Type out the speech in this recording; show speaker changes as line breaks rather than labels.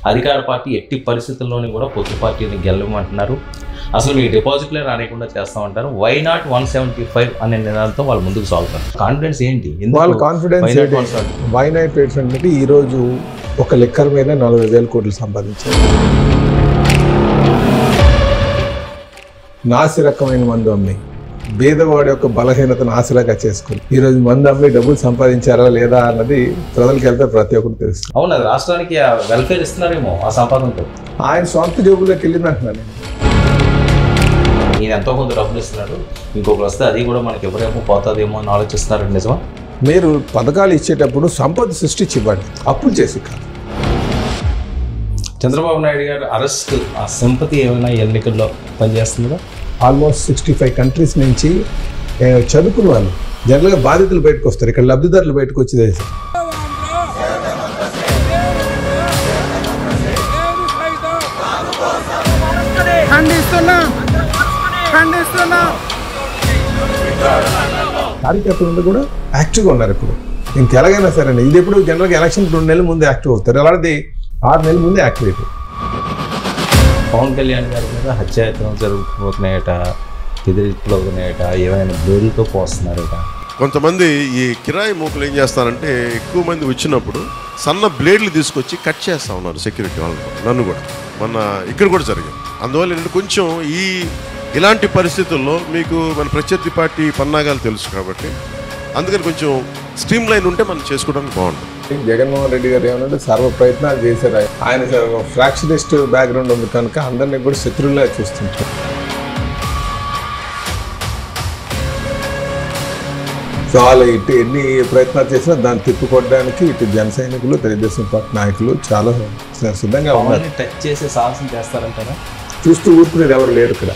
అధికార పార్టీ ఎట్టి పరిస్థితుల్లోని కూడా పొత్తు పార్టీని గెలవమంటున్నారు. అసలు మీ డిపాజిట్లే రానికుండా చేస్తామంటారు. వై నాట్ 175 అనే నినాదంతో వాళ్ళు ముందుకు సాగుతారు. కాన్ఫిడెన్స్ ఏంటి?
వాళ్ళ కాన్ఫిడెన్స్ వై నాట్ 8 అంటే ఈరోజు ఒక లెక్కర్ మీద 40,000 కోట్లు సంపాదించారు. నాసి రకమైన మందు అమ్మి పేదవాడి యొక్క బలహీనతను ఆశలాగా చేసుకుని ఈరోజు మందు అమ్మి డబ్బులు సంపాదించారా లేదా అన్నది ప్రజలకు వెళ్తే ప్రతి ఒక్కరు తెలుస్తుంది.
అవును, అది రాష్ట్రానికి వెల్ఫేర్ ఇస్తున్నారేమో ఆ సంపాదనతో.
ఆయన సొంత జోబులోకి వెళ్ళింది అంటున్నాను.
ఈయన ఎంతో కొంత డబ్బులు ఇస్తున్నాడు, ఇంకొకరు వస్తే అది కూడా మనకి ఎవరేమో పోతుందేమో అని ఆలోచిస్తున్నారండి. నిజమా?
మీరు పథకాలు ఇచ్చేటప్పుడు సంపద సృష్టించి ఇవ్వండి, అప్పులు చేసి కాదు.
చంద్రబాబు నాయుడు గారు అరెస్ట్ ఆ సింపతి ఏమైనా ఎన్నికల్లో పనిచేస్తుందా?
ఆల్మోస్ట్ 65 కంట్రీస్ నుంచి చదువుకున్న వాళ్ళు జనరల్గా బాధితులు బయటకు వస్తారు, ఇక్కడ లబ్ధిదారులు బయటకు వచ్చేది. కార్యకర్తలు కూడా యాక్టివ్గా ఉన్నారు. ఇప్పుడు ఇంకెలాగైనా సరే ఇది ఎప్పుడు జనరల్గా ఎలక్షన్ 2 నెలల ముందు యాక్టివ్ అవుతారు, అలాంటిది 6 నెలల ముందే యాక్టివ్ అవుతారు.
పవన్ కళ్యాణ్ గారి మీద హత్యాయత్నం జరుగుతున్నాయట, బెదిరింపులు అవుతున్నాయట, ఏమైనా బ్లేడ్లతో పోస్తున్నారట.
కొంతమంది ఈ కిరాయి మూకలు ఏం చేస్తారంటే ఎక్కువ మంది వచ్చినప్పుడు సన్న బ్లేడ్లు తీసుకొచ్చి కట్ చేస్తూ ఉన్నారు సెక్యూరిటీ వాళ్ళు. నన్ను కూడా మొన్న ఇక్కడ కూడా జరిగింది. అందువల్ల ఏంటంటే కొంచెం ఇలాంటి పరిస్థితుల్లో మీకు మన ప్రత్యర్థి పార్టీ పన్నాగాలు తెలుసు కాబట్టి అందుకని కొంచెం స్ట్రీమ్ లైన్ ఉంటే మనం చేసుకోవడానికి బాగుంటుంది.
జగన్మోహన్ రెడ్డి గారు ఏమన్నా సర్వ ప్రయత్నాలు చేశారు. ఆయన ఫ్రాక్షనిస్ట్ బ్యాక్గ్రౌండ్ ఉంది కనుక అందరినీ కూడా శత్రువులా చూస్తుంటారు. సో వాళ్ళు ఇటు ఎన్ని ప్రయత్నాలు చేసినా దాన్ని తిప్పుకోవడానికి ఇటు జన సైనికులు, తెలుగుదేశం పార్టీ నాయకులు చాలా సిద్ధంగా ఉన్నారు.
టచ్ చేసే సాహసం చేస్తారంటారా?
చూస్తూ ఊరుకునేది ఎవరు లేరు ఇక్కడ.